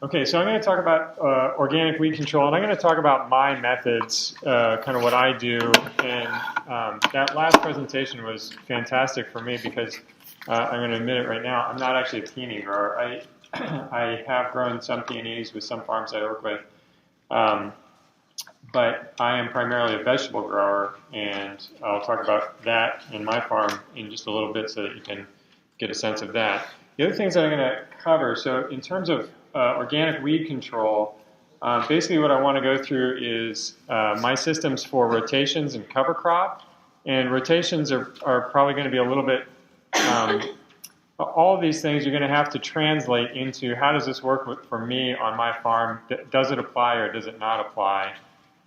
Okay, so I'm going to talk about organic weed control, and I'm going to talk about my methods, kind of what I do. And that last presentation was fantastic for me because I'm going to admit it right now, I'm not actually a peony grower. I have grown some peonies with some farms I work with, but I am primarily a vegetable grower, and I'll talk about that in my farm in just a little bit so that you can get a sense of that. The other things that I'm going to cover, so in terms of organic weed control, basically what I want to go through is my systems for rotations and cover crop. And rotations are probably going to be a little bit, all of these things you're going to have to translate into how does this work for me on my farm? Does it apply or does it not apply?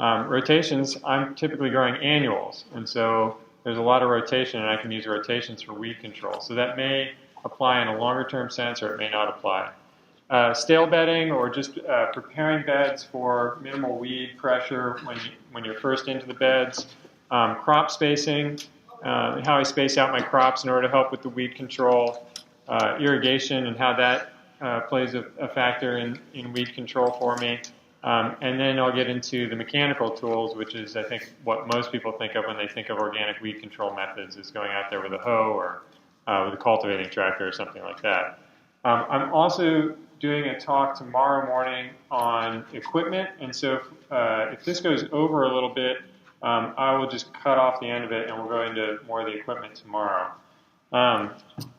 Rotations, I'm typically growing annuals, and so there's a lot of rotation, and I can use rotations for weed control. So that may apply in a longer term sense or it may not apply. Stale bedding or just preparing beds for minimal weed pressure when you're first into the beds. Crop spacing, how I space out my crops in order to help with the weed control. Irrigation and how that plays a factor in weed control for me. And then I'll get into the mechanical tools, which is, I think, what most people think of when they think of organic weed control methods, is going out there with a hoe or with a cultivating tractor or something like that. I'm also doing a talk tomorrow morning on equipment, and so if this goes over a little bit, I will just cut off the end of it and we'll go into more of the equipment tomorrow.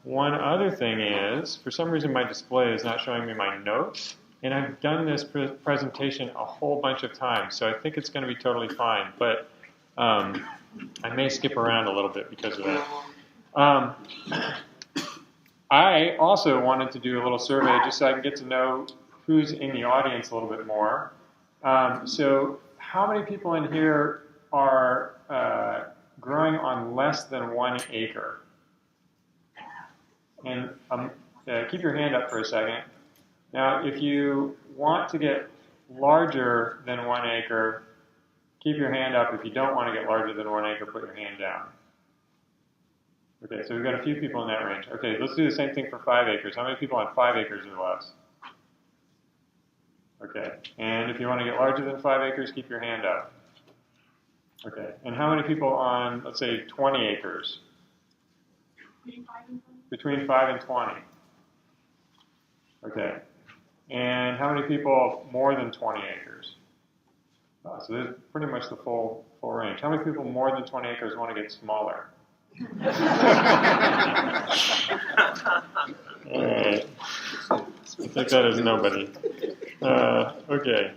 One other thing is, for some reason my display is not showing me my notes, and I've done this presentation a whole bunch of times, so I think it's going to be totally fine, but I may skip around a little bit because of that. I also wanted to do a little survey just so I can get to know who's in the audience a little bit more. So how many people in here are growing on less than 1 acre? And keep your hand up for a second. Now, if you want to get larger than 1 acre, keep your hand up. If you don't want to get larger than 1 acre, put your hand down. Okay, so we've got a few people in that range. Okay, let's do the same thing for 5 acres. How many people on 5 acres or less? Okay, and if you want to get larger than 5 acres, keep your hand up. Okay, and how many people on, let's say, 20 acres? Between 5 and 20. Okay, and how many people more than 20 acres? So there's pretty much the full range. How many people more than 20 acres want to get smaller? All right. I think that is nobody. Okay.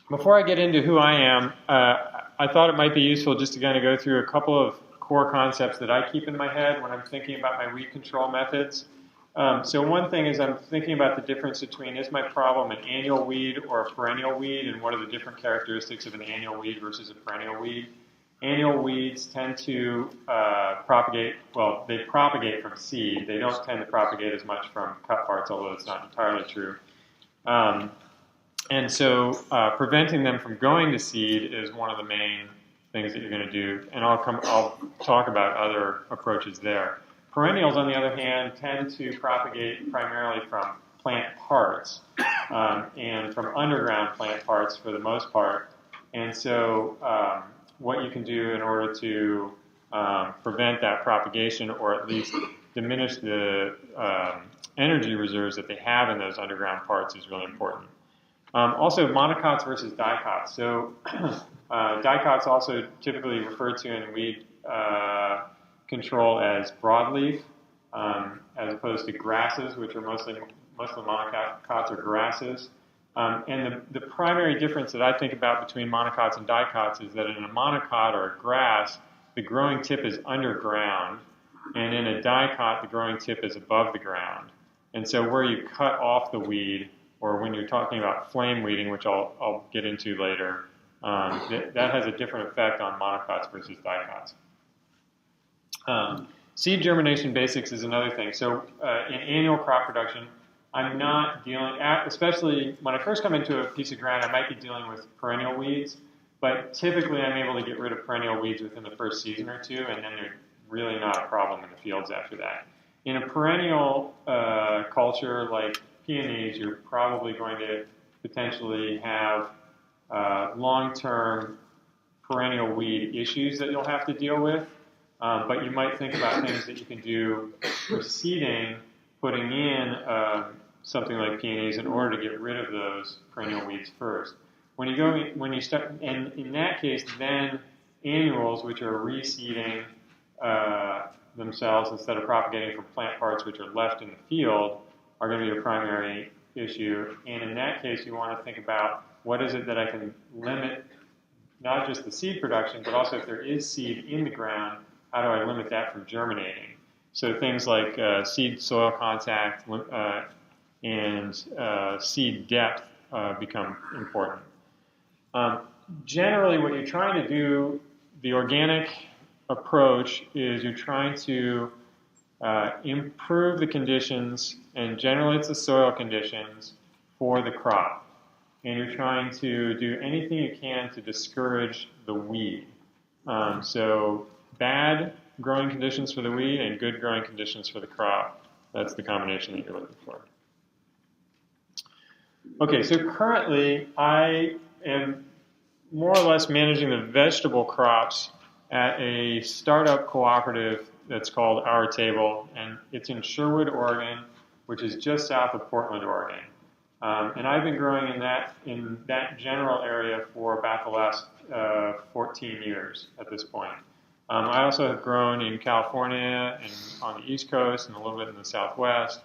Before I get into who I am, I thought it might be useful just to kind of go through a couple of core concepts that I keep in my head when I'm thinking about my weed control methods. So one thing is I'm thinking about the difference between, is my problem an annual weed or a perennial weed, and what are the different characteristics of an annual weed versus a perennial weed. Annual weeds tend to propagate, well, they propagate from seed. They don't tend to propagate as much from cut parts, although it's not entirely true. And so preventing them from going to seed is one of the main things that you're going to do, and I'll talk about other approaches there. Perennials, on the other hand, tend to propagate primarily from plant parts and from underground plant parts for the most part. And so what you can do in order to prevent that propagation, or at least diminish the energy reserves that they have in those underground parts, is really important. Also, monocots versus dicots. So dicots also typically referred to in weed control as broadleaf, as opposed to grasses, which are most of the monocots are grasses. And the primary difference that I think about between monocots and dicots is that in a monocot or a grass, the growing tip is underground, and in a dicot, the growing tip is above the ground. And so where you cut off the weed, or when you're talking about flame weeding, which I'll get into later, that has a different effect on monocots versus dicots. Seed germination basics is another thing. So in annual crop production, I'm not dealing, especially when I first come into a piece of ground, I might be dealing with perennial weeds, but typically I'm able to get rid of perennial weeds within the first season or two, and then they're really not a problem in the fields after that. In a perennial culture like peonies, you're probably going to potentially have long-term perennial weed issues that you'll have to deal with. But you might think about things that you can do for seeding, putting in something like peonies in order to get rid of those perennial weeds first. When you start, and in that case, then annuals, which are reseeding themselves instead of propagating from plant parts which are left in the field, are going to be your primary issue. And in that case, you want to think about what is it that I can limit, not just the seed production, but also if there is seed in the ground, how do I limit that from germinating? So things like seed-soil contact and seed depth become important. Generally, what you're trying to do, the organic approach is you're trying to improve the conditions, and generally it's the soil conditions, for the crop. And you're trying to do anything you can to discourage the weed. So bad growing conditions for the weed and good growing conditions for the crop. That's the combination that you're looking for. Okay, so currently I am more or less managing the vegetable crops at a startup cooperative that's called Our Table, and it's in Sherwood, Oregon, which is just south of Portland, Oregon. And I've been growing in that general area for about the last 14 years at this point. I also have grown in California and on the East Coast and a little bit in the Southwest.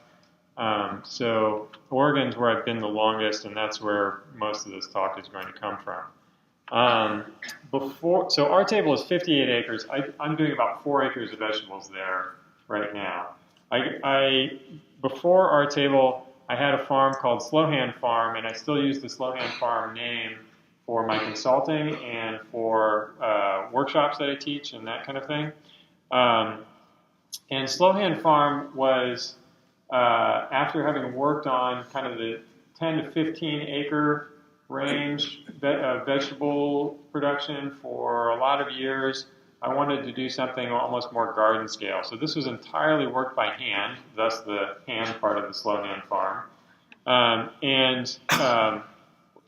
So Oregon's where I've been the longest, and that's where most of this talk is going to come from. So Our Table is 58 acres. I'm doing about 4 acres of vegetables there right now. Before Our Table, I had a farm called Slowhand Farm, and I still use the Slowhand Farm name for my consulting and for workshops that I teach and that kind of thing. And Slowhand Farm was, after having worked on kind of the 10 to 15 acre range vegetable production for a lot of years, I wanted to do something almost more garden scale. So this was entirely worked by hand, thus the hand part of the Slowhand Farm.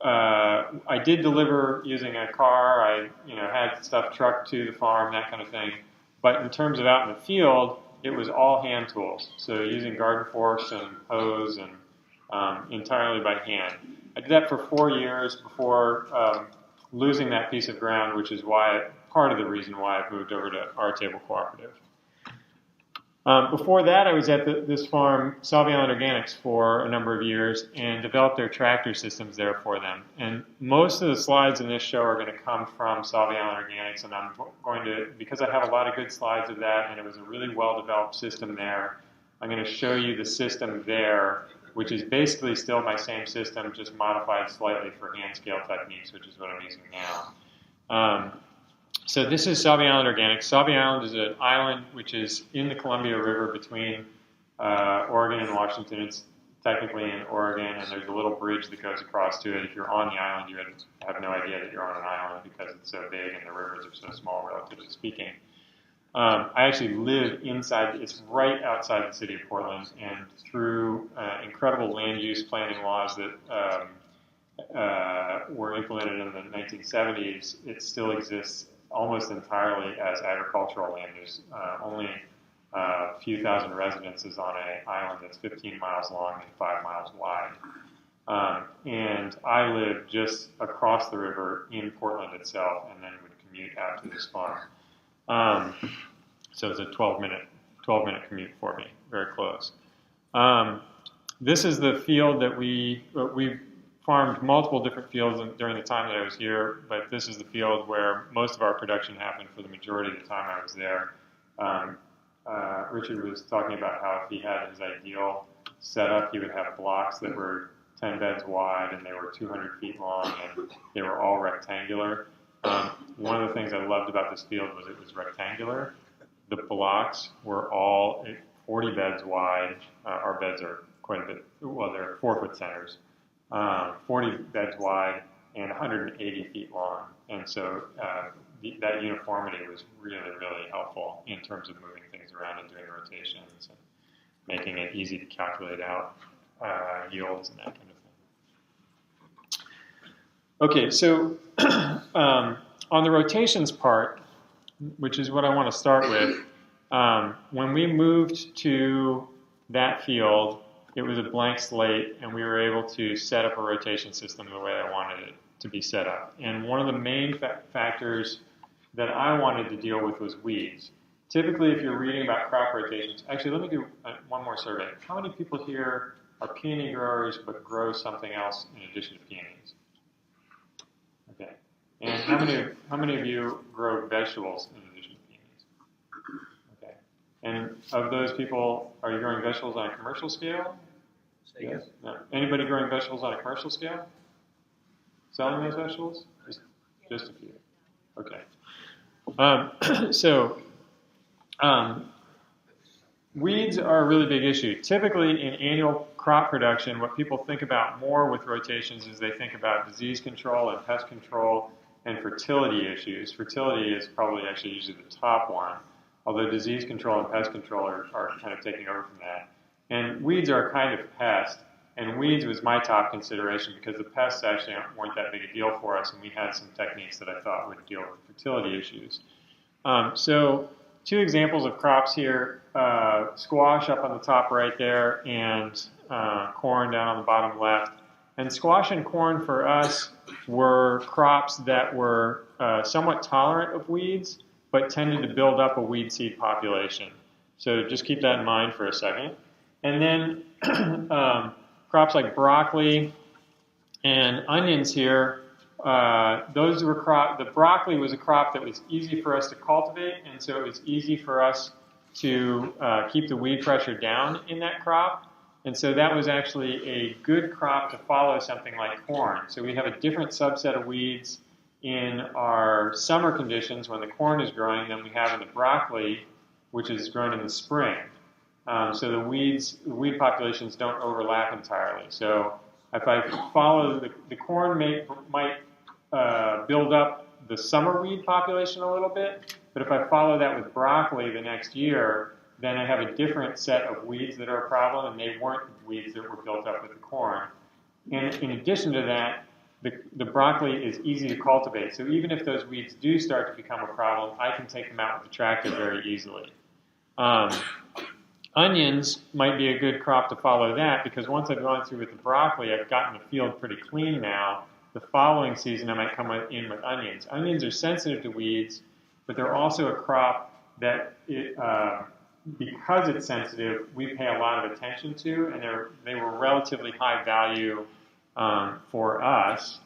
I did deliver using a car. I had stuff trucked to the farm, that kind of thing. But in terms of out in the field, it was all hand tools. So using garden forks and hoes and entirely by hand. I did that for 4 years before losing that piece of ground, which is part of the reason why I've moved over to Our Table Cooperative. Before that, I was at this farm, Sauvignon Organics, for a number of years and developed their tractor systems there for them. And most of the slides in this show are going to come from Sauvignon Organics, and I'm going to, because I have a lot of good slides of that, and it was a really well-developed system there, I'm going to show you the system there, which is basically still my same system, just modified slightly for hand scale techniques, which is what I'm using now. So this is Sauvignon Organics. Sauvie Island is an island which is in the Columbia River between Oregon and Washington. It's technically in Oregon, and there's a little bridge that goes across to it. If you're on the island, you have no idea that you're on an island because it's so big and the rivers are so small, relatively speaking. I actually live inside, it's right outside the city of Portland, and through incredible land use planning laws that were implemented in the 1970s, it still exists almost entirely as agricultural land. There's only a few thousand residences on an island that's 15 miles long and 5 miles wide. And I live just across the river in Portland itself, and then would commute out to this farm. So it's a 12-minute commute for me, very close. This is the field that we farmed multiple different fields during the time that I was here, but this is the field where most of our production happened for the majority of the time I was there. Richard was talking about how if he had his ideal setup, he would have blocks that were 10 beds wide and they were 200 feet long and they were all rectangular. One of the things I loved about this field was it was rectangular. The blocks were all 40 beds wide. Our beds are quite a bit, well, they're 4-foot centers. 40 beds wide and 180 feet long. And so that uniformity was really, really helpful in terms of moving things around and doing rotations and making it easy to calculate out yields and that kind of thing. Okay, so on the rotations part, which is what I want to start with, when we moved to that field, it was a blank slate, and we were able to set up a rotation system the way I wanted it to be set up. And one of the main factors that I wanted to deal with was weeds. Typically, if you're reading about crop rotations, actually, let me do one more survey. How many people here are peony growers but grow something else in addition to peonies? Okay. And how many of you grow vegetables in addition to peonies? Okay. And of those people, are you growing vegetables on a commercial scale? Yes. No. Anybody growing vegetables on a commercial scale? Selling those vegetables? Just a few. Okay. Weeds are a really big issue. Typically, in annual crop production, what people think about more with rotations is they think about disease control and pest control and fertility issues. Fertility is probably actually usually the top one, although disease control and pest control are kind of taking over from that. And weeds are a kind of pest, and weeds was my top consideration because the pests actually weren't that big a deal for us, and we had some techniques that I thought would deal with fertility issues. So two examples of crops here, squash up on the top right there, and corn down on the bottom left. And squash and corn for us were crops that were somewhat tolerant of weeds, but tended to build up a weed seed population. So just keep that in mind for a second. And then crops like broccoli and onions here, those were the broccoli was a crop that was easy for us to cultivate, and so it was easy for us to keep the weed pressure down in that crop. And so that was actually a good crop to follow something like corn. So we have a different subset of weeds in our summer conditions when the corn is growing than we have in the broccoli, which is grown in the spring. So the weed populations don't overlap entirely. So if I follow the corn might build up the summer weed population a little bit, but if I follow that with broccoli the next year, then I have a different set of weeds that are a problem, and they weren't weeds that were built up with the corn. And in addition to that, the broccoli is easy to cultivate. So even if those weeds do start to become a problem, I can take them out with the tractor very easily. Onions might be a good crop to follow that, because once I've gone through with the broccoli, I've gotten the field pretty clean now. The following season, I might come in with onions. Onions are sensitive to weeds, but they're also a crop that, because it's sensitive, we pay a lot of attention to, and they were relatively high value for us.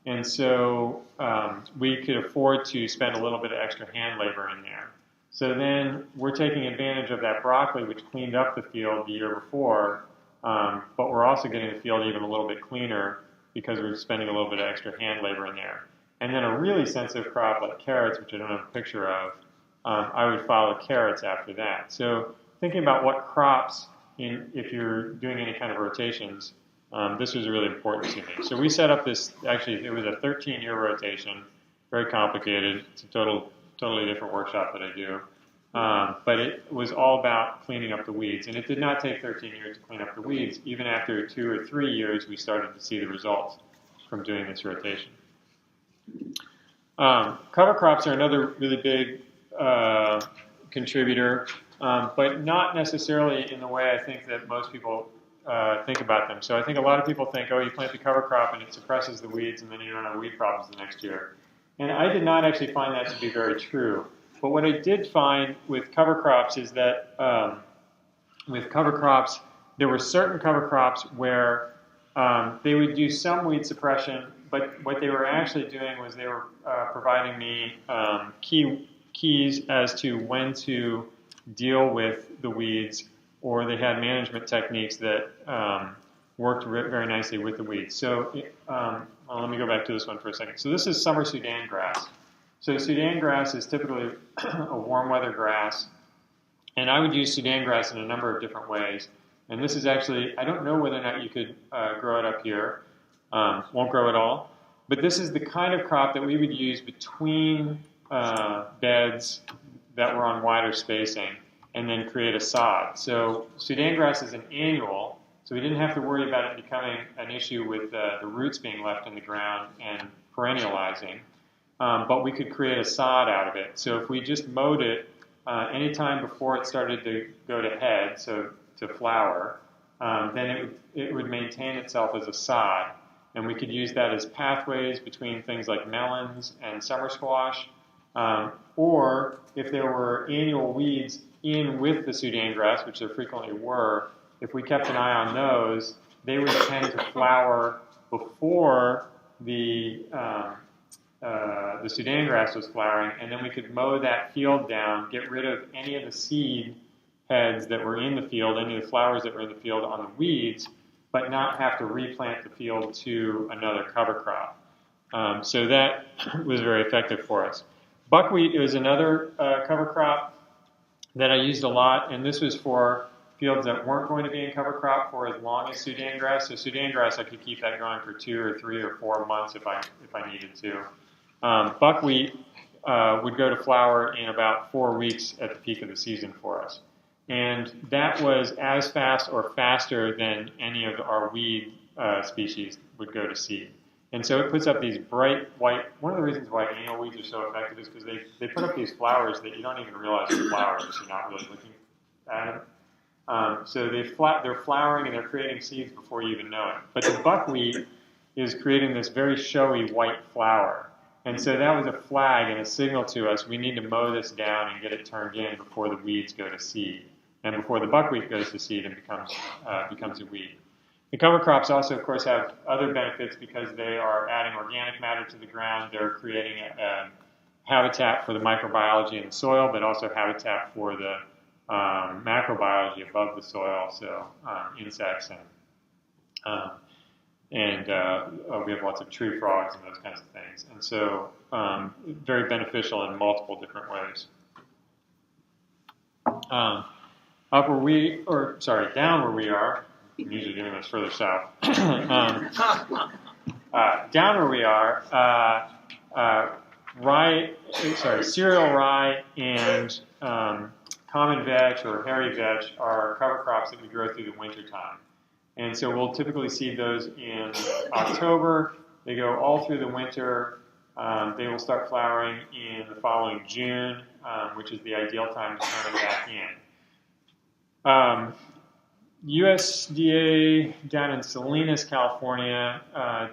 And so we could afford to spend a little bit of extra hand labor in there. So then we're taking advantage of that broccoli, which cleaned up the field the year before, but we're also getting the field even a little bit cleaner because we're spending a little bit of extra hand labor in there. And then a really sensitive crop like carrots, which I don't have a picture of, I would follow carrots after that. So thinking about what crops, if you're doing any kind of rotations, this was really important to me. So we set up this, actually it was a 13-year rotation, very complicated. It's a totally different workshop that I do. But it was all about cleaning up the weeds. And it did not take 13 years to clean up the weeds. Even after 2 or 3 years, we started to see the results from doing this rotation. Cover crops are another really big contributor, but not necessarily in the way I think that most people think about them. So I think a lot of people think, oh, you plant the cover crop and it suppresses the weeds and then you don't have weed problems the next year. And I did not actually find that to be very true. But what I did find with cover crops is that with cover crops, there were certain cover crops where they would do some weed suppression, but what they were actually doing was they were providing me keys as to when to deal with the weeds, or they had management techniques that worked very nicely with the weeds. So let me go back to this one for a second. So this is summer Sudan grass. So Sudan grass is typically a warm weather grass, and I would use Sudan grass in a number of different ways. And this is actually, I don't know whether or not you could grow it up here. Won't grow at all. But this is the kind of crop that we would use between beds that were on wider spacing and then create a sod. So Sudan grass is an annual, So we didn't have to worry about it becoming an issue with the roots being left in the ground and perennializing. But we could create a sod out of it. So if we just mowed it anytime before it started to go to head, so to flower, then it would maintain itself as a sod. And we could use that as pathways between things like melons and summer squash. Or if there were annual weeds in with the Sudan grass, which there frequently were, if we kept an eye on those, they would tend to flower before the Sudan grass was flowering, and then we could mow that field down, get rid of any of the seed heads that were in the field, any of the flowers that were in the field on the weeds, but not have to replant the field to another cover crop. So that was very effective for us. Buckwheat was another cover crop that I used a lot, and this was for fields that weren't going to be in cover crop for as long as Sudan grass. So Sudan grass, I could keep that going for 2 or 3 or 4 months if I needed to. Buckwheat would go to flower in about 4 weeks at the peak of the season for us. And that was as fast or faster than any of our weed species would go to seed. And so it puts up these bright white, one of the reasons why annual weeds are so effective is because they put up these flowers that you don't even realize are flowers if you're not really looking at them. So they're flowering and they're creating seeds before you even know it. But the buckwheat is creating this very showy white flower. And so that was a flag and a signal to us, we need to mow this down and get it turned in before the weeds go to seed. And before the buckwheat goes to seed and becomes a weed. The cover crops also, of course, have other benefits because they are adding organic matter to the ground. They're creating a habitat for the microbiology in the soil, but also habitat for the macrobiology above the soil, so insects and we have lots of tree frogs and those kinds of things. And so very beneficial in multiple different ways. Down where we are, I'm usually doing this further south. Down where we are, cereal rye and common veg or hairy veg are cover crops that we grow through the winter time. And so we'll typically seed those in October. They go all through the winter. They will start flowering in the following June, which is the ideal time to turn them back in. USDA down in Salinas, California,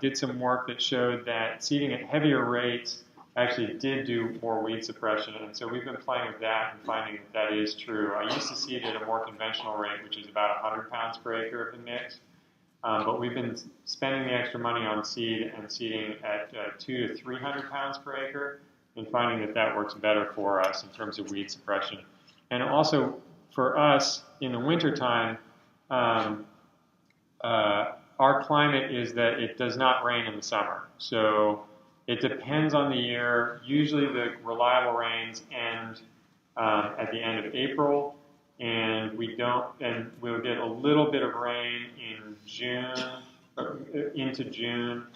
did some work that showed that seeding at heavier rates actually did do more weed suppression, and so we've been playing with that and finding that that is true. I used to seed at a more conventional rate, which is about 100 pounds per acre of the mix, but we've been spending the extra money on seed and seeding at 200 to 300 pounds per acre and finding that that works better for us in terms of weed suppression. And also for us in the wintertime, our climate is that it does not rain in the summer. So it depends on the year. Usually the reliable rains end at the end of April, and we'll get a little bit of rain in June, into June,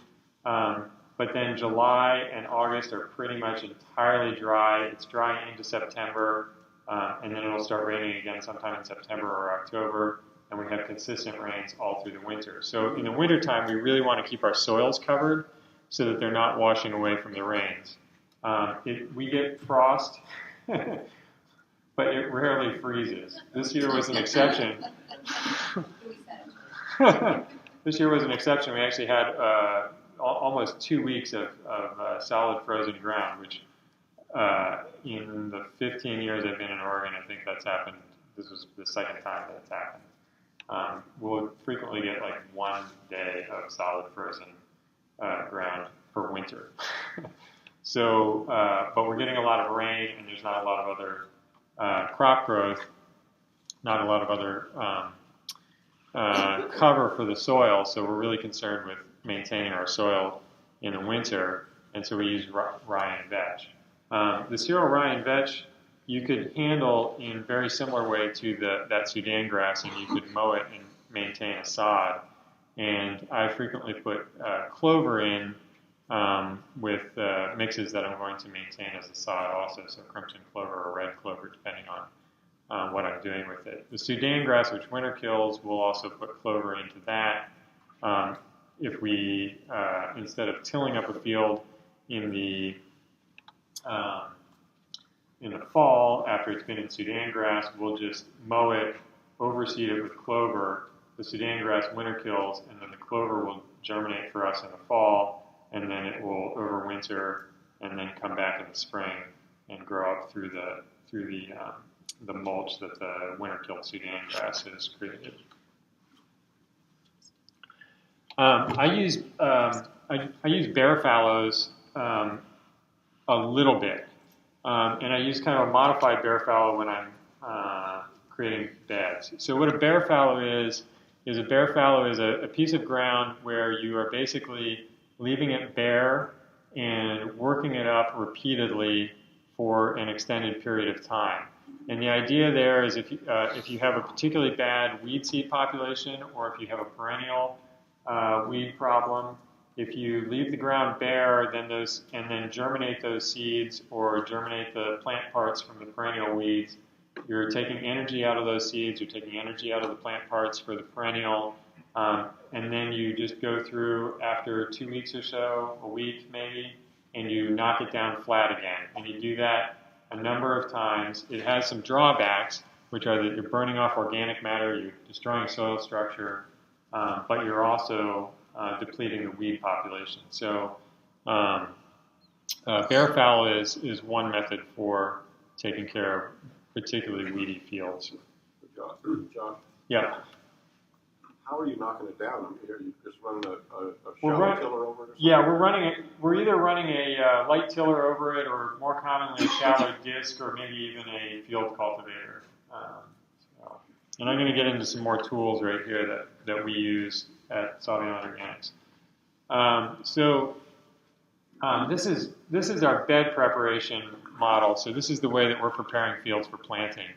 but then July and August are pretty much entirely dry. It's dry into September, and then it'll start raining again sometime in September or October, and we have consistent rains all through the winter. So in the wintertime, we really want to keep our soils covered so that they're not washing away from the rains. We get frost, but it rarely freezes. This year was an exception. This year was an exception. We actually had almost 2 weeks of solid frozen ground, which in the 15 years I've been in Oregon, I think that's happened. This was the second time that's happened. We'll frequently get like 1 day of solid frozen ground per winter. So, but we're getting a lot of rain, and there's not a lot of other crop growth, not a lot of other cover for the soil. So we're really concerned with maintaining our soil in the winter, and so we use rye and vetch. The cereal rye and vetch you could handle in very similar way to that Sudan grass, and you could mow it and maintain a sod. And I frequently put clover in with mixes that I'm going to maintain as a sod also, so crimson clover or red clover, depending what I'm doing with it. The Sudan grass, which winter kills, we'll also put clover into that. If we, instead of tilling up a field in the fall after it's been in Sudan grass, we'll just mow it, overseed it with clover. The Sudan grass winter kills, and then the clover will germinate for us in the fall, and then it will overwinter and then come back in the spring and grow up through the mulch that the winter killed Sudan grass has created. I use bear fallows a little bit, and I use kind of a modified bear fallow when I'm creating beds. So what a bear fallow is a bear fallow is a piece of ground where you are basically leaving it bare and working it up repeatedly for an extended period of time. And the idea there is if you have a particularly bad weed seed population, or if you have a perennial weed problem, if you leave the ground bare, then germinate those seeds or germinate the plant parts from the perennial weeds, you're taking energy out of those seeds, you're taking energy out of the plant parts for the perennial, and then you just go through after 2 weeks or so, a week maybe, and you knock it down flat again. And you do that a number of times. It has some drawbacks, which are that you're burning off organic matter, you're destroying soil structure, but you're also depleting the weed population. So bear fallow is one method for taking care of particularly weedy fields. John? Yeah. How are you knocking it down? Here, you just run a shallow tiller over it? Yeah, we're either running a light tiller over it, or more commonly a shallow disc, or maybe even a field cultivator. And I'm going to get into some more tools right here that we use at Sauvignon Organics. This is our bed preparation model. So this is the way that we're preparing fields for planting.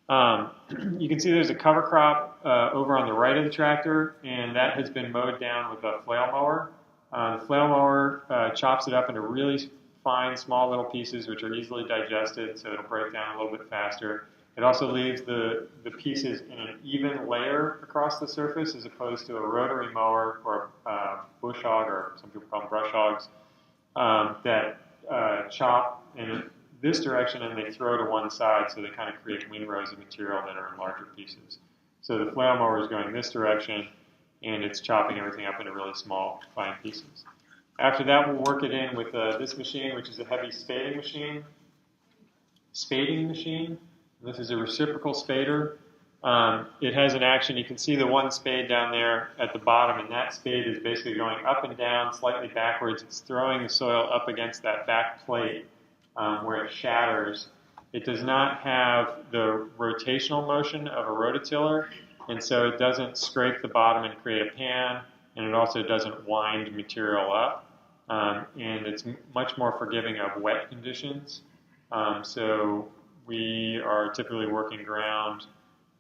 You can see there's a cover crop over on the right of the tractor, and that has been mowed down with a flail mower. The flail mower chops it up into really fine, small little pieces, which are easily digested, so it'll break down a little bit faster. It also leaves the pieces in an even layer across the surface, as opposed to a rotary mower or a bush hog, or some people call them brush hogs, that chop in this direction and they throw to one side, so they kind of create windrows of material that are in larger pieces. So the flail mower is going this direction, and it's chopping everything up into really small, fine pieces. After that, we'll work it in with this machine, which is a heavy spading machine. This is a reciprocal spader. It has an action. You can see the one spade down there at the bottom, and that spade is basically going up and down, slightly backwards. It's throwing the soil up against that back plate where it shatters. It does not have the rotational motion of a rototiller, and so it doesn't scrape the bottom and create a pan, and it also doesn't wind material up. And it's much more forgiving of wet conditions. So we are typically working ground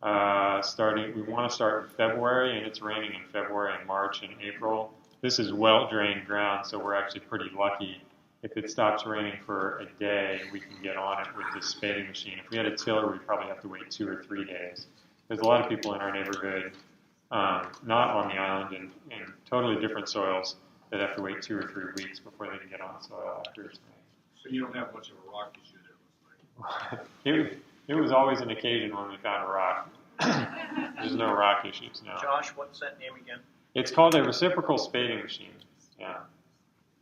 we want to start in February, and it's raining in February and March and April. This is well-drained ground, so we're actually pretty lucky. If it stops raining for a day, we can get on it with this spading machine. If we had a tiller, we'd probably have to wait 2 or 3 days. There's a lot of people in our neighborhood, not on the island, in totally different soils, that have to wait 2 or 3 weeks before they can get on soil after it's rained. So you don't have much of a rock issue there, looks like. It was always an occasion when we found a rock. There's no rock issues now. Josh, what's that name again? It's called a reciprocal spading machine. Yeah.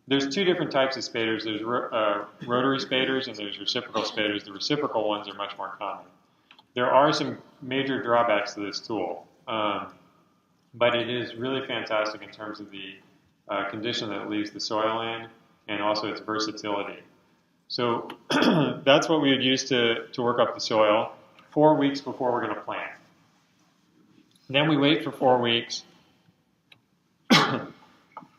There's 2 different types of spaders. There's rotary spaders and there's reciprocal spaders. The reciprocal ones are much more common. There are some major drawbacks to this tool, but it is really fantastic in terms of the condition that it leaves the soil in, and also its versatility. So that's what we would use to work up the soil 4 weeks before we're going to plant. Then we wait for 4 weeks.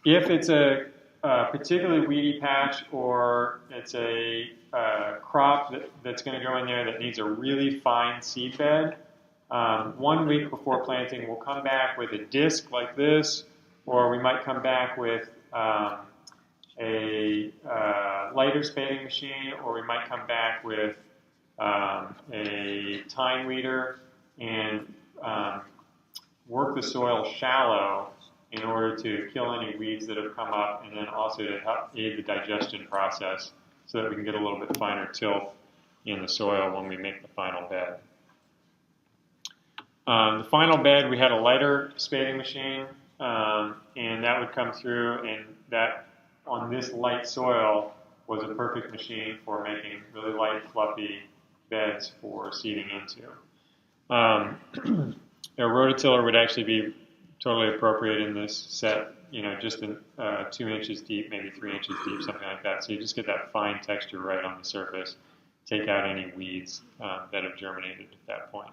If it's a particularly weedy patch, or it's a crop that's going to go in there that needs a really fine seed bed, 1 week before planting, we'll come back with a disc like this, or we might come back with a lighter spading machine, or we might come back with a tine weeder, and work the soil shallow in order to kill any weeds that have come up, and then also to help aid the digestion process so that we can get a little bit finer tilth in the soil when we make the final bed. The final bed, we had a lighter spading machine, and that would come through, and that on this light soil was a perfect machine for making really light, fluffy beds for seeding into. A rototiller would actually be totally appropriate in this set, just 2 inches deep, maybe 3 inches deep, something like that. So you just get that fine texture right on the surface, take out any weeds that have germinated at that point.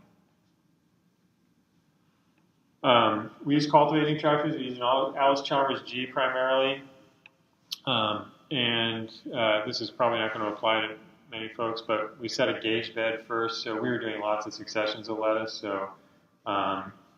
We use cultivating tractors. We use an Allis-Chalmers G primarily. This is probably not going to apply to many folks, but we set a gauge bed first. So we were doing lots of successions of lettuce. So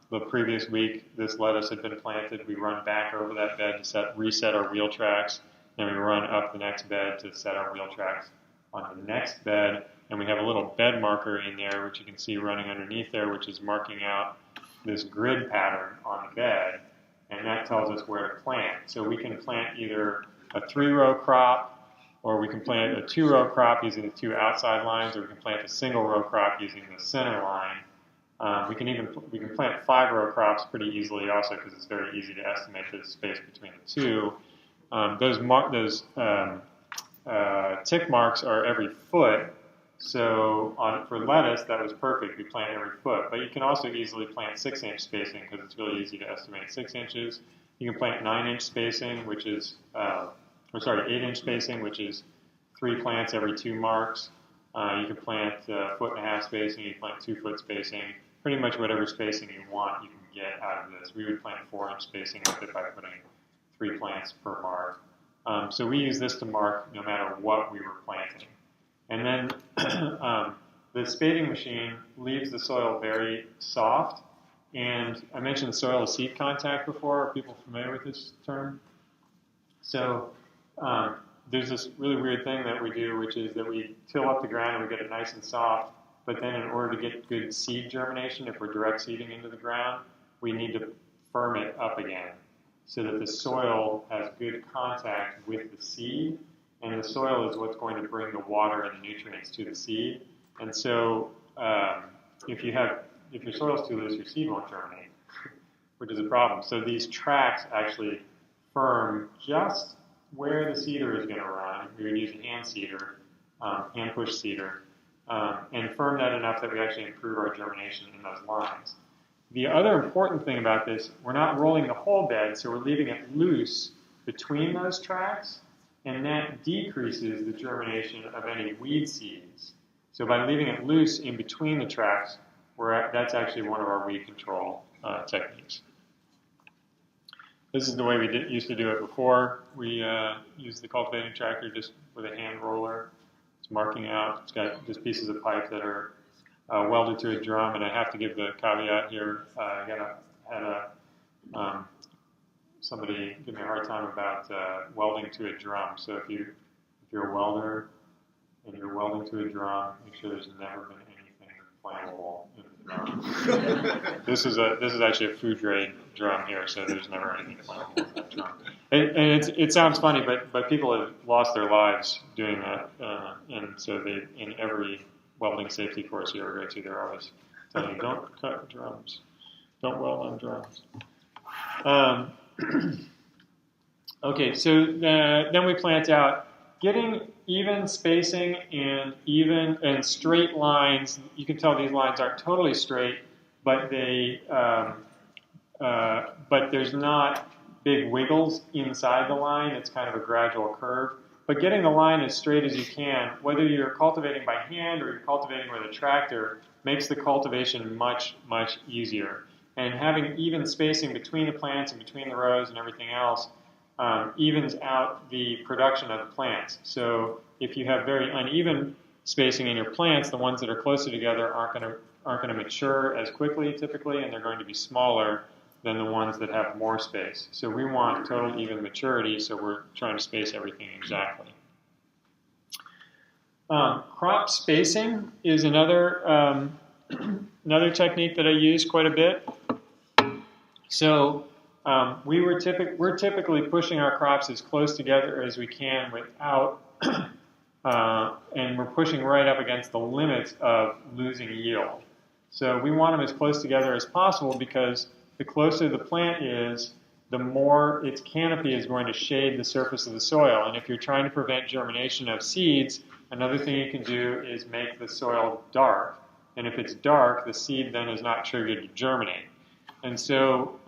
the previous week, this lettuce had been planted. We run back over that bed to reset our wheel tracks. Then we run up the next bed to set our wheel tracks on the next bed. And we have a little bed marker in there, which you can see running underneath there, which is marking out this grid pattern on the bed, and that tells us where to plant. So we can plant either a 3-row crop, or we can plant a 2-row crop using the 2 outside lines, or we can plant a single-row crop using the center line. We can plant 5-row crops pretty easily also, because it's very easy to estimate the space between the two. Those tick marks are every foot. So for lettuce, that was perfect. We plant every foot. But you can also easily plant 6-inch spacing, because it's really easy to estimate 6 inches. You can plant 9-inch spacing, which is, 8-inch spacing, which is 3 plants every 2 marks. You can plant 1.5-foot spacing. You can plant 2-foot spacing. Pretty much whatever spacing you want, you can get out of this. We would plant 4-inch spacing with it by putting 3 plants per mark. So we use this to mark no matter what we were planting. And then the spading machine leaves the soil very soft. And I mentioned soil to seed contact before. Are people familiar with this term? So there's this really weird thing that we do, which is that we till up the ground and we get it nice and soft. But then in order to get good seed germination, if we're direct seeding into the ground, we need to firm it up again so that the soil has good contact with the seed. And the soil is what's going to bring the water and the nutrients to the seed. And so if your soil's too loose, your seed won't germinate, which is a problem. So these tracks actually firm just where the seeder is going to run. We would use a hand seeder, hand push seeder, and firm that enough that we actually improve our germination in those lines. The other important thing about this, we're not rolling the whole bed, so we're leaving it loose between those tracks. And that decreases the germination of any weed seeds. So by leaving it loose in between the tracks, that's actually one of our weed control techniques. This is the way we used to do it before. We used the cultivating tractor just with a hand roller. It's marking out. It's got just pieces of pipe that are welded to a drum. And I have to give the caveat here. I had somebody give me a hard time about welding to a drum. So if you're a welder and you're welding to a drum, make sure there's never been anything flammable in the drum. This is actually a food grade drum here, so there's never anything flammable in that drum. And it sounds funny, but people have lost their lives doing that, and so in every welding safety course you ever go to, they're always telling you, don't cut drums, don't weld on drums. Okay, so then we plant out. Getting even spacing and straight lines. You can tell these lines aren't totally straight, but but there's not big wiggles inside the line. It's kind of a gradual curve. But getting the line as straight as you can, whether you're cultivating by hand or you're cultivating with a tractor, makes the cultivation much, much easier. And having even spacing between the plants and between the rows and everything else evens out the production of the plants. So if you have very uneven spacing in your plants, the ones that are closer together aren't going to mature as quickly typically, and they're going to be smaller than the ones that have more space. So we want total even maturity, so we're trying to space everything exactly. Crop spacing is another another technique that I use quite a bit. So we're typically pushing our crops as close together as we can without, and we're pushing right up against the limits of losing yield. So we want them as close together as possible because the closer the plant is, the more its canopy is going to shade the surface of the soil. And if you're trying to prevent germination of seeds, another thing you can do is make the soil dark. And if it's dark, the seed then is not triggered to germinate. And so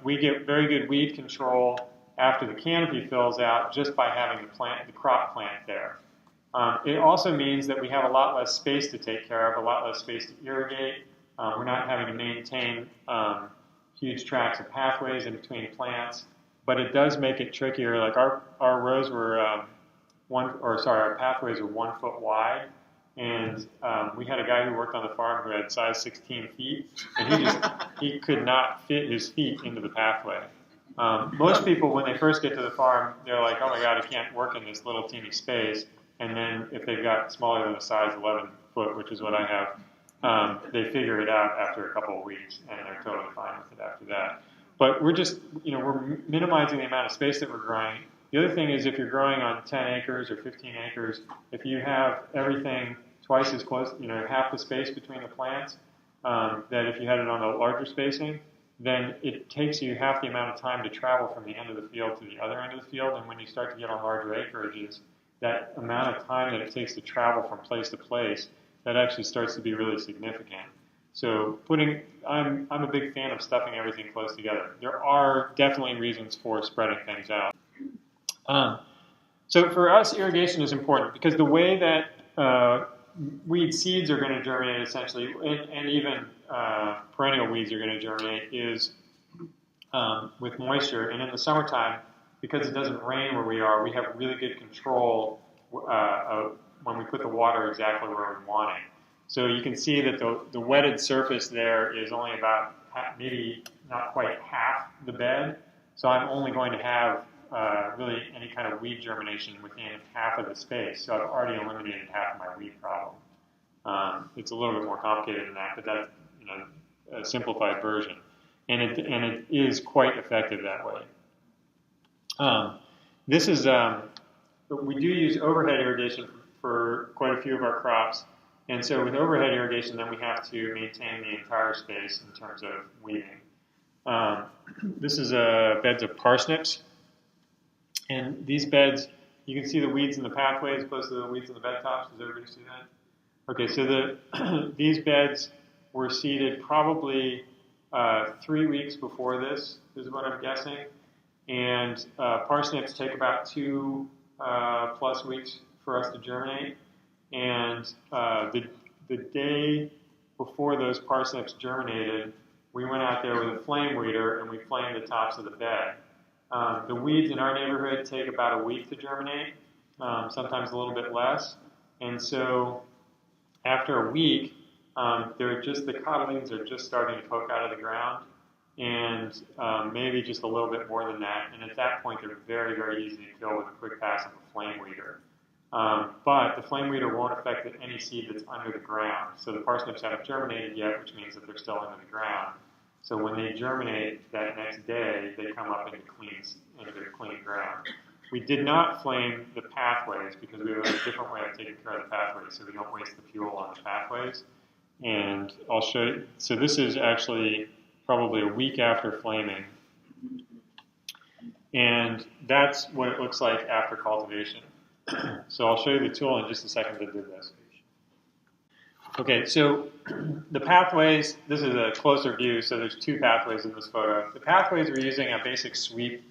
we get very good weed control after the canopy fills out just by having the crop plant there. It also means that we have a lot less space to take care of, a lot less space to irrigate. We're not having to maintain huge tracts of pathways in between plants, but it does make it trickier. Like our rows were our pathways were 1 foot wide, and we had a guy who worked on the farm who had size 16 feet, and he could not fit his feet into the pathway. Most people, when they first get to the farm, they're like, "Oh my God, I can't work in this little teeny space." And then if they've got smaller than a size 11 foot, which is what I have, they figure it out after a couple of weeks, and they're totally fine with it after that. But we're just, we're minimizing the amount of space that we're growing. The other thing is if you're growing on 10 acres or 15 acres, if you have everything twice as close, half the space between the plants, that if you had it on a larger spacing, then it takes you half the amount of time to travel from the end of the field to the other end of the field. And when you start to get on larger acreages, that amount of time that it takes to travel from place to place, that actually starts to be really significant. So I'm a big fan of stuffing everything close together. There are definitely reasons for spreading things out. So for us, irrigation is important because the way that weed seeds are going to germinate essentially, and even perennial weeds are going to germinate, is with moisture. And in the summertime, because it doesn't rain where we are, we have really good control when we put the water exactly where we want it. So you can see that the wetted surface there is only about maybe not quite half the bed. So I'm only going to have really any kind of weed germination within half of the space. So I've already eliminated half of my weed problem. It's a little bit more complicated than that, but that's a simplified version. And it is quite effective that way. This is, we do use overhead irrigation for quite a few of our crops. And so with overhead irrigation, then we have to maintain the entire space in terms of weeding. This is beds of parsnips. And these beds, you can see the weeds in the pathways as opposed to the weeds in the bed tops. Does everybody see that? Okay, so these beds were seeded probably 3 weeks before this, is what I'm guessing. And parsnips take about 2+ weeks for us to germinate. And the day before those parsnips germinated, we went out there with a flame weeder and we flamed the tops of the bed. The weeds in our neighborhood take about a week to germinate, sometimes a little bit less. And so after a week, the cotyledons are just starting to poke out of the ground, and maybe just a little bit more than that. And at that point, they're very, very easy to kill with a quick pass of a flame weeder. But the flame weeder won't affect any seed that's under the ground. So the parsnips haven't germinated yet, which means that they're still under the ground. So when they germinate that next day, they come up into clean ground. We did not flame the pathways because we have a different way of taking care of the pathways, so we don't waste the fuel on the pathways. And I'll show you. So this is actually probably a week after flaming. And that's what it looks like after cultivation. So I'll show you the tool in just a second that did this. Okay, so the pathways, this is a closer view, so there's 2 pathways in this photo. The pathways we're using a basic sweep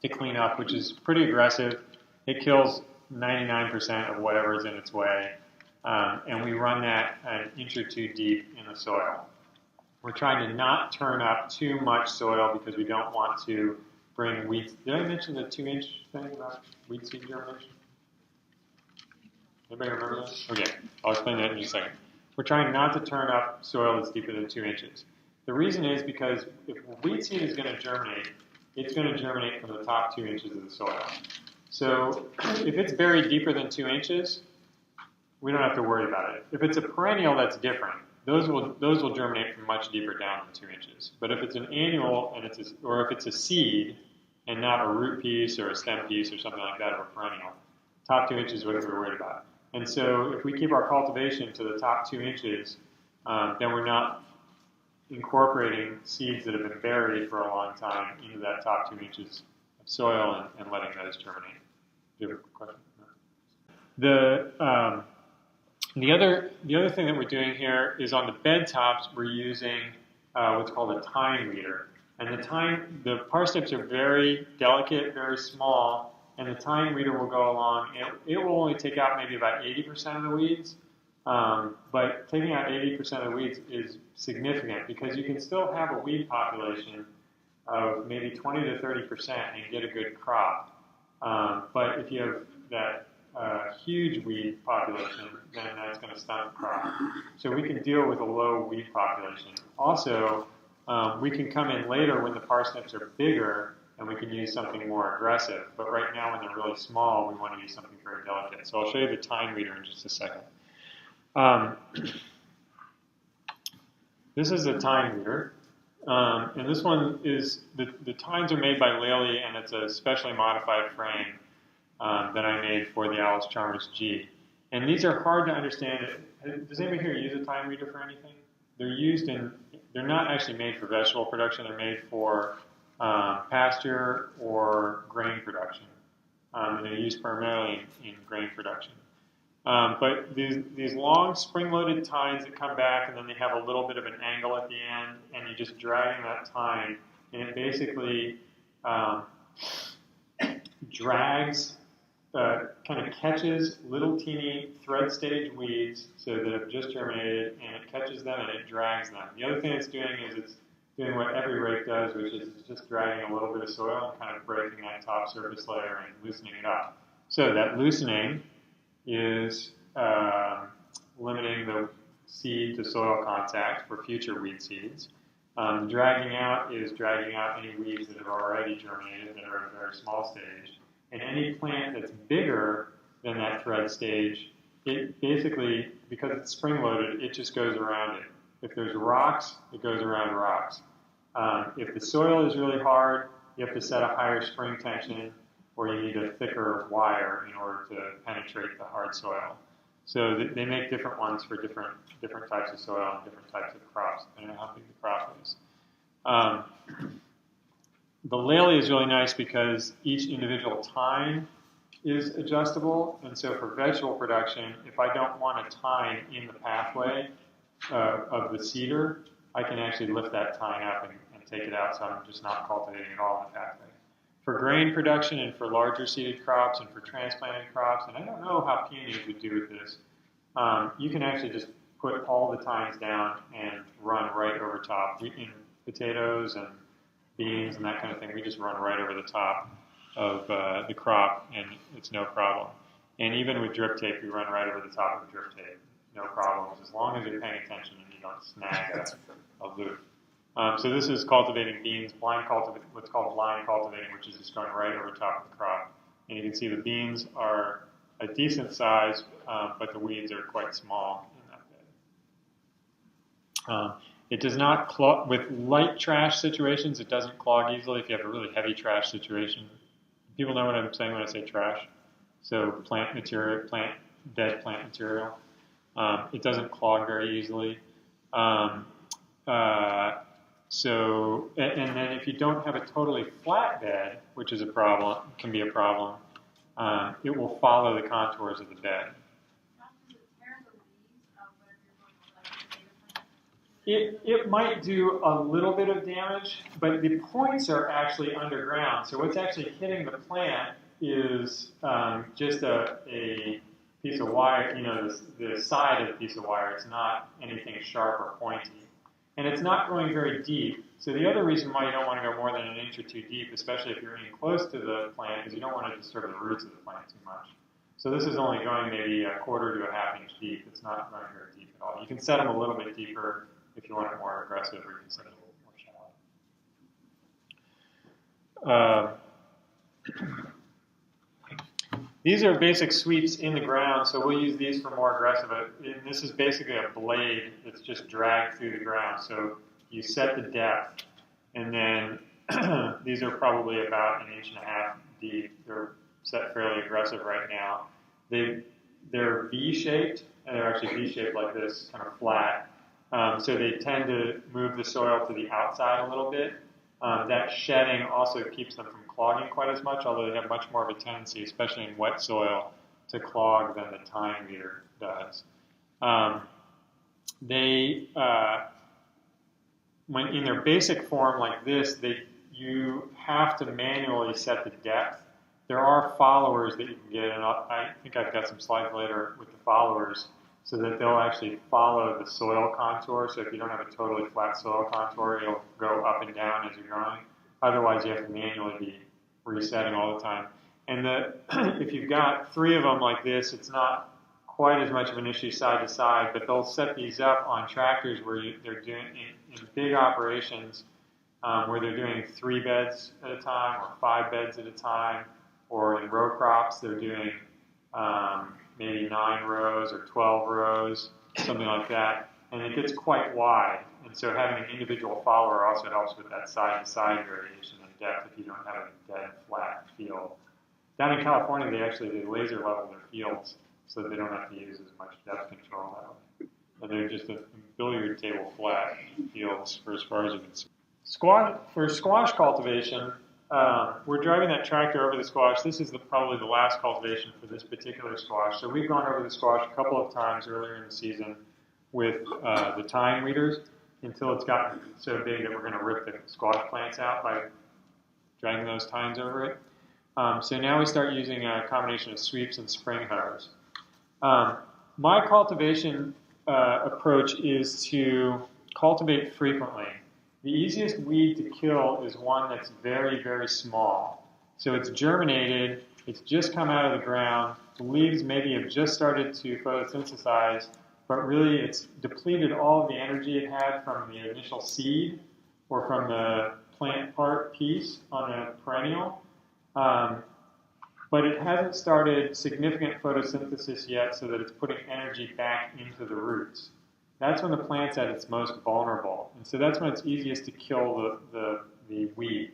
to clean up, which is pretty aggressive. It kills 99% of whatever is in its way. And we run that an inch or 2 deep in the soil. We're trying to not turn up too much soil because we don't want to bring weeds. Did I mention the 2-inch thing about weed seed germination? Anybody remember that? Okay, I'll explain that in just a second. We're trying not to turn up soil that's deeper than 2 inches. The reason is because if weed seed is going to germinate, it's going to germinate from the top 2 inches of the soil. So if it's buried deeper than 2 inches, we don't have to worry about it. If it's a perennial, that's different. Those will germinate from much deeper down than 2 inches. But if it's an annual and or if it's a seed and not a root piece or a stem piece or something like that of a perennial, top 2 inches is what we're worried about. And so if we keep our cultivation to the top 2 inches, then we're not incorporating seeds that have been buried for a long time into that top 2 inches of soil and letting those germinate. Do you have a question? No. The other thing that we're doing here is on the bed tops we're using what's called a tine weeder. And the parsnips are very delicate, very small, and the tine weeder will go along. It will only take out maybe about 80% of the weeds, but taking out 80% of the weeds is significant because you can still have a weed population of maybe 20 to 30% and get a good crop. But if you have that huge weed population, then that's going to stunt the crop. So we can deal with a low weed population. Also, we can come in later when the parsnips are bigger and we can use something more aggressive. But right now when they're really small, we want to use something very delicate. So I'll show you the tine weeder in just a second. This is a tine weeder. And this one is, the tines are made by Lilly, and it's a specially modified frame that I made for the Alice Chalmers G. And these are hard to understand. Does anybody here use a tine weeder for anything? They're not actually made for vegetable production. They're made for pasture or grain production. And they're used primarily in grain production. But these long spring-loaded tines that come back, and then they have a little bit of an angle at the end, and you're just dragging that tine, and it basically drags, kind of catches little teeny thread stage weeds so that have just germinated, and it catches them and it drags them. The other thing it's doing is it's doing what every rake does, which is just dragging a little bit of soil and kind of breaking that top surface layer and loosening it up. So that loosening is limiting the seed to soil contact for future weed seeds. The dragging out is dragging out any weeds that have already germinated that are at a very small stage. And any plant that's bigger than that thread stage, it basically, because it's spring-loaded, it just goes around it. If there's rocks, it goes around rocks. If the soil is really hard, you have to set a higher spring tension, or you need a thicker wire in order to penetrate the hard soil. So they make different ones for different types of soil and different types of crops, depending on how big the crop is. The Lilly is really nice because each individual tine is adjustable, and so for vegetable production, if I don't want a tine in the pathway of the cedar, I can actually lift that tine up and take it out, so I'm just not cultivating at all in the pathway. For grain production and for larger seeded crops and for transplanted crops, and I don't know how peonies would do with this, you can actually just put all the tines down and run right over top. In potatoes and beans and that kind of thing, we just run right over the top of the crop, and it's no problem. And even with drip tape, we run right over the top of drip tape, no problems, as long as you're paying attention and you don't snag a loop. So this is cultivating beans, what's called blind cultivating, which is just going right over top of the crop. And you can see the beans are a decent size, but the weeds are quite small in that bed. It does not clog, with light trash situations, it doesn't clog easily if you have a really heavy trash situation. People know what I'm saying when I say trash. So dead plant material. It doesn't clog very easily. So, and then if you don't have a totally flat bed, which is a problem, can be a problem, it will follow the contours of the bed. It might do a little bit of damage, but the points are actually underground. So what's actually hitting the plant is just a piece of wire, the side of the piece of wire. It's not anything sharp or pointy. And it's not going very deep. So the other reason why you don't want to go more than an inch or two deep, especially if you're in close to the plant, is you don't want to disturb the roots of the plant too much. So this is only going maybe a quarter to a half inch deep. It's not going very deep at all. You can set them a little bit deeper if you want it more aggressive, or you can set it a little more shallow. These are basic sweeps in the ground, so we'll use these for more aggressive. And this is basically a blade that's just dragged through the ground. So you set the depth, and then these are probably about 1.5 inches deep. They're set fairly aggressive right now. They're V-shaped, and they're actually V-shaped like this, kind of flat. So they tend to move the soil to the outside a little bit. That shedding also keeps them from clogging quite as much, although they have much more of a tendency, especially in wet soil, to clog than the tine weeder does. When in their basic form like this, you have to manually set the depth. There are followers that you can get, and I think I've got some slides later with the followers, so that they'll actually follow the soil contour. So if you don't have a totally flat soil contour, it'll go up and down as you're growing. Otherwise, you have to manually be resetting all the time. And if you've got 3 of them like this, it's not quite as much of an issue side to side, but they'll set these up on tractors where they're doing in big operations where they're doing 3 beds at a time or 5 beds at a time, or in row crops they're doing maybe 9 rows or 12 rows, something like that, and it gets quite wide. And so having an individual follower also helps with that side-to-side variation in depth if you don't have a dead, flat field. Down in California, they laser level their fields so that they don't have to use as much depth control that way. And they're just a billiard table flat fields for as far as you can see. For squash cultivation, we're driving that tractor over the squash. This is probably the last cultivation for this particular squash. So we've gone over the squash a couple of times earlier in the season with the tine weeders until it's gotten so big that we're going to rip the squash plants out by dragging those tines over it. So now we start using a combination of sweeps and spring hoes. My cultivation approach is to cultivate frequently. The easiest weed to kill is one that's very, very small. So it's germinated, it's just come out of the ground, the leaves maybe have just started to photosynthesize, but really it's depleted all of the energy it had from the initial seed or from the plant part piece on a perennial. But it hasn't started significant photosynthesis yet so that it's putting energy back into the roots. That's when the plant's at its most vulnerable. And so that's when it's easiest to kill the weed.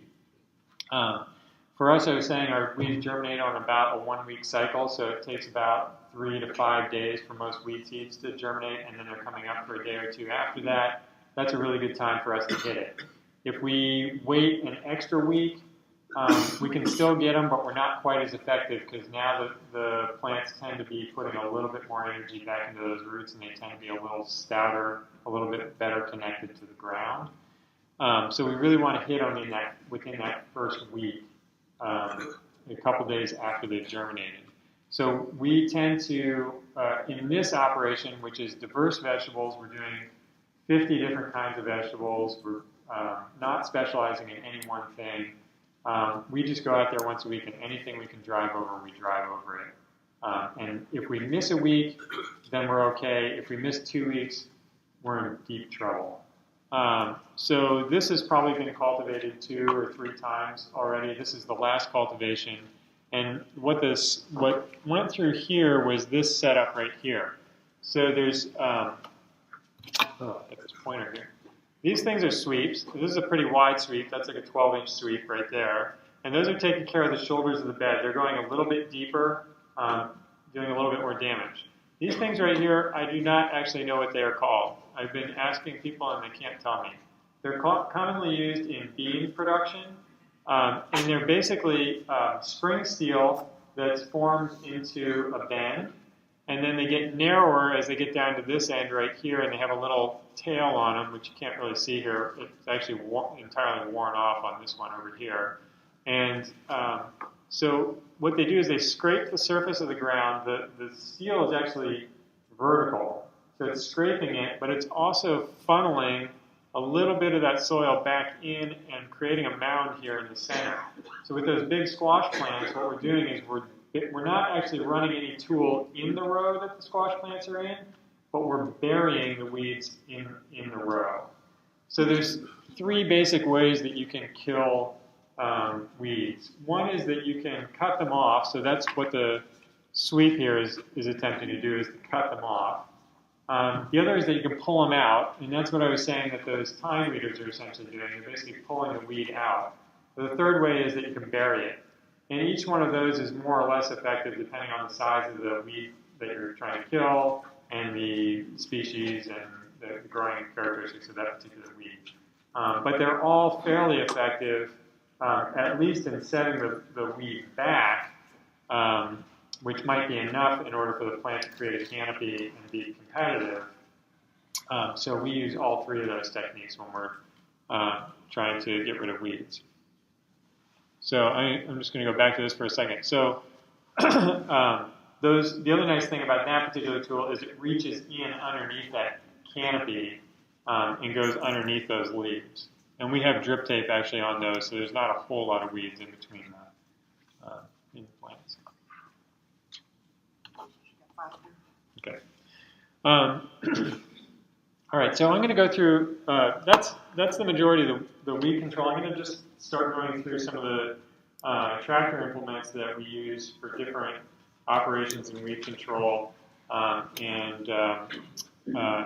For us, I was saying our weeds germinate on about a 1-week cycle, so it takes about 3 to 5 days for most weed seeds to germinate, and then they're coming up for a day or 2 after that. That's a really good time for us to hit it. If we wait an extra week, we can still get them, but we're not quite as effective because now the plants tend to be putting a little bit more energy back into those roots, and they tend to be a little stouter, a little bit better connected to the ground. So we really want to hit them within that first week, a couple days after they've germinated. So we tend to, in this operation, which is diverse vegetables, we're doing 50 different kinds of vegetables. We're not specializing in any one thing. We just go out there once a week, and anything we can drive over, we drive over it. And if we miss a week, then we're okay. If we miss 2 weeks, we're in deep trouble. So this has probably been cultivated 2 or 3 times already. This is the last cultivation. And what went through here was this setup right here. So there's, I'll get this pointer here. These things are sweeps. This is a pretty wide sweep. That's like a 12-inch sweep right there. And those are taking care of the shoulders of the bed. They're going a little bit deeper, doing a little bit more damage. These things right here, I do not actually know what they are called. I've been asking people and they can't tell me. They're commonly used in bean production, and they're basically spring steel that's formed into a bend, and then they get narrower as they get down to this end right here, and they have a little tail on them, which you can't really see here. It's actually entirely worn off on this one over here. And so what they do is they scrape the surface of the ground. The steel is actually vertical, so it's scraping it, but it's also funneling a little bit of that soil back in and creating a mound here in the center. So with those big squash plants, what we're doing is we're not actually running any tool in the row that the squash plants are in, but we're burying the weeds in the row. So there's 3 basic ways that you can kill weeds. One is that you can cut them off, so that's what the sweep here is attempting to do is to cut them off. The other is that you can pull them out, and that's what I was saying that those tine weeders are essentially doing. They're basically pulling the weed out. The third way is that you can bury it. And each one of those is more or less effective depending on the size of the weed that you're trying to kill and the species and the growing characteristics of that particular weed. But they're all fairly effective, at least in setting the weed back, which might be enough in order for the plant to create a canopy and be competitive. So we use all three of those techniques when we're trying to get rid of weeds. So I'm just going to go back to this for a second. So the other nice thing about that particular tool is it reaches in underneath that canopy and goes underneath those leaves. And we have drip tape actually on those, so there's not a whole lot of weeds in between in the plants. Okay. All right, so I'm going to go through, that's the majority of the weed control. I'm going to just start going through some of the tractor implements that we use for different operations in weed control.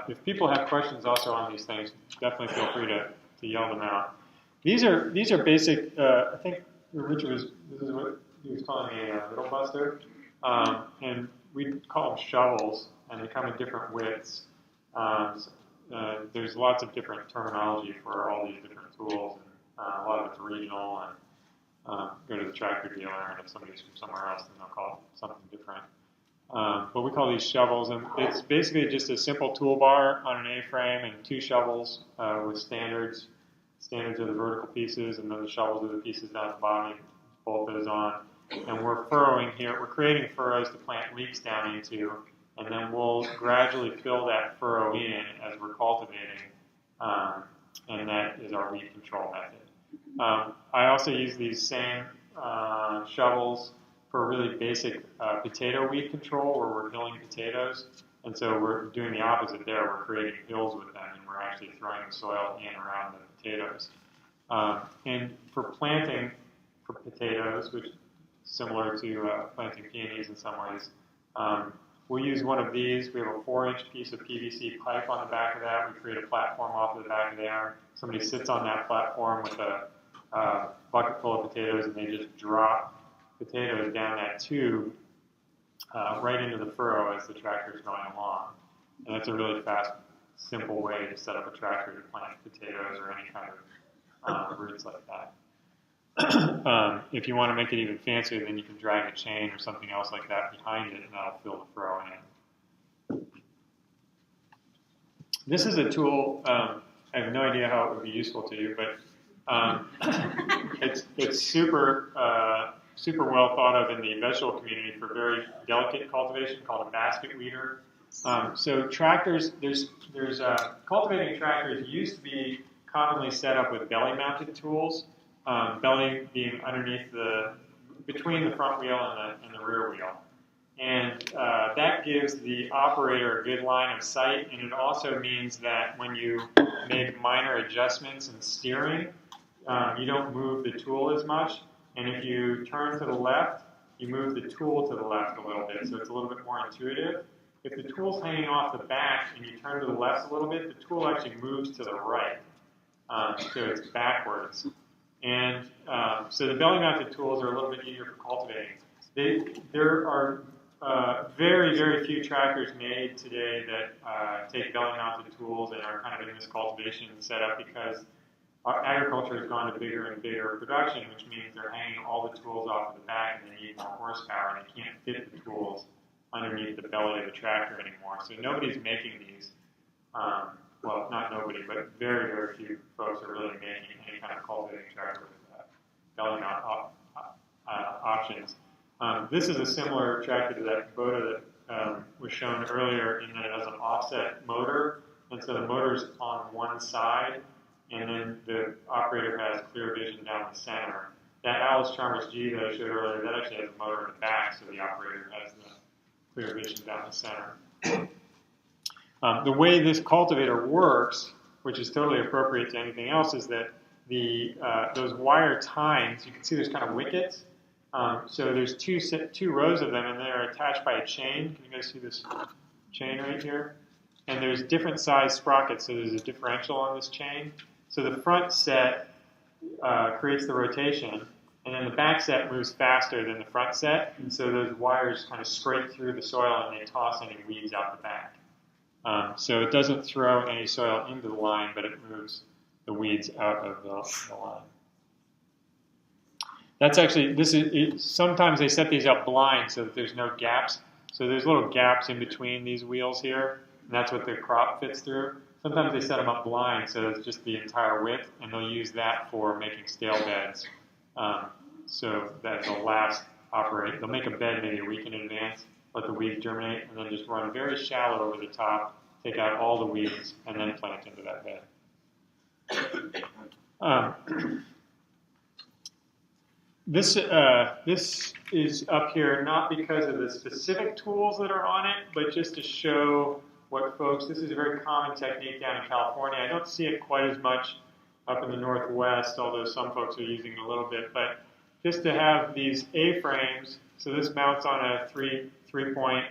If people have questions also on these things, definitely feel free to yell them out. These are basic, I think Richard this is what he was calling a little buster. And we call them shovels, and they come in different widths. There's lots of different terminology for all these different tools, and a lot of it's regional, and go to the tractor dealer, and if somebody's from somewhere else, then they'll call it something different. But we call these shovels, and it's basically just a simple toolbar on an A-frame and two shovels with standards. Standards are the vertical pieces, and then the shovels are the pieces down at the bottom. You bolt those on, and we're furrowing here. We're creating furrows to plant leeks down into, and then we'll gradually fill that furrow in as we're cultivating, and that is our weed control method. I also use these same shovels for really basic potato weed control, where we're hilling potatoes, and so we're doing the opposite there. We're creating hills with them, and we're actually throwing the soil in around the potatoes. And for planting for potatoes, which is similar to planting peonies in some ways, we'll use one of these. We have a 4-inch piece of PVC pipe on the back of that. We create a platform off of the back of there. Somebody sits on that platform with a bucket full of potatoes, and they just drop potatoes down that tube right into the furrow as the tractor is going along. And that's a really fast, simple way to set up a tractor to plant potatoes or any kind of roots like that. If you want to make it even fancier, then you can drag a chain or something else like that behind it, and that'll fill the furrow in. This is a tool, I have no idea how it would be useful to you, but it's super well thought of in the vegetable community for very delicate cultivation, called a basket weeder. So tractors, there's cultivating tractors used to be commonly set up with belly-mounted tools. Belly being underneath between the front wheel and the rear wheel. And that gives the operator a good line of sight, and it also means that when you make minor adjustments in steering, you don't move the tool as much. And if you turn to the left, you move the tool to the left a little bit, so it's a little bit more intuitive. If the tool's hanging off the back and you turn to the left a little bit, the tool actually moves to the right, so it's backwards. And so the belly-mounted tools are a little bit easier for cultivating. There are very, very few tractors made today that take belly-mounted tools and are kind of in this cultivation setup because our agriculture has gone to bigger and bigger production, which means they're hanging all the tools off of the back and they need more horsepower and they can't fit the tools underneath the belly of the tractor anymore. So nobody's making these. Well, not nobody, but very, very few folks are really making any kind of cultivating tractor with belly mount options. This is a similar tractor to that Kubota that was shown earlier in that it has an offset motor, and so the motor's on one side, and then the operator has clear vision down the center. That Alice Chalmers G that I showed earlier, that actually has a motor in the back, so the operator has the clear vision down the center. The way this cultivator works, which is totally appropriate to anything else, is that those wire tines, you can see there's kind of wickets, So there's two rows of them, and they're attached by a chain. Can you guys see this chain right here? And there's different size sprockets, so there's a differential on this chain. So the front set creates the rotation, and then the back set moves faster than the front set, and so those wires kind of scrape through the soil and they toss any weeds out the back. So it doesn't throw any soil into the line, but it moves the weeds out of the line. That's actually, sometimes they set these up blind so that there's no gaps. So there's little gaps in between these wheels here, and that's what the crop fits through. Sometimes they set them up blind so it's just the entire width, and they'll use that for making stale beds. So that they'll operate. They'll make a bed maybe a week in advance, let the weeds germinate, and then just run very shallow over the top, take out all the weeds, and then plant into that bed. This is up here not because of the specific tools that are on it, but just to show what folks, this is a very common technique down in California. I don't see it quite as much up in the Northwest, although some folks are using it a little bit, but just to have these A-frames, so this mounts on a three-point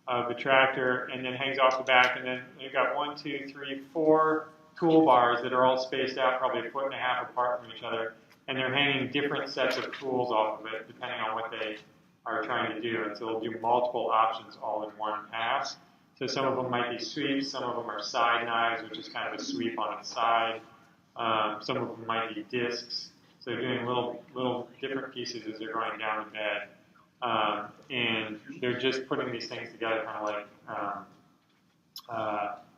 of the tractor and then hangs off the back, and then you've got 1, 2, 3, 4 toolbars that are all spaced out probably 1.5 feet apart from each other, and they're hanging different sets of tools off of it depending on what they are trying to do, and so they'll do multiple options all in one pass. So some of them might be sweeps, some of them are side knives, which is kind of a sweep on its side. Some of them might be discs. So they're doing little different pieces as they're going down the bed. And they're just putting these things together kind of like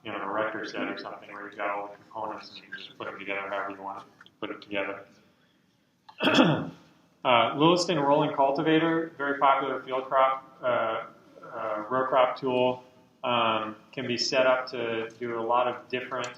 an erector set or something where you've got all the components and you can just put them together however you want to put it together. Lewiston rolling cultivator, very popular field crop, row crop tool. Can be set up to do a lot of different,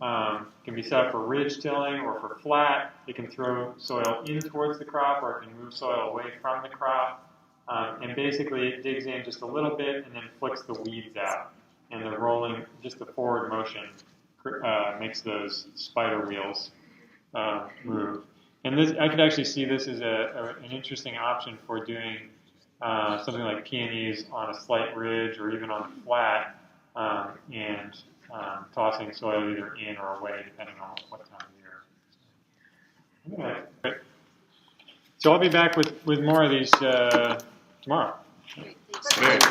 can be set up for ridge tilling or for flat. It can throw soil in towards the crop or it can move soil away from the crop. And basically it digs in just a little bit and then flicks the weeds out. And the rolling, just the forward motion makes those spider wheels move. And this, I could actually see this as an interesting option for doing something like peonies on a slight ridge or even on a flat, and tossing soil either in or away depending on what time of year. Okay. So I'll be back with more of these tomorrow. Great.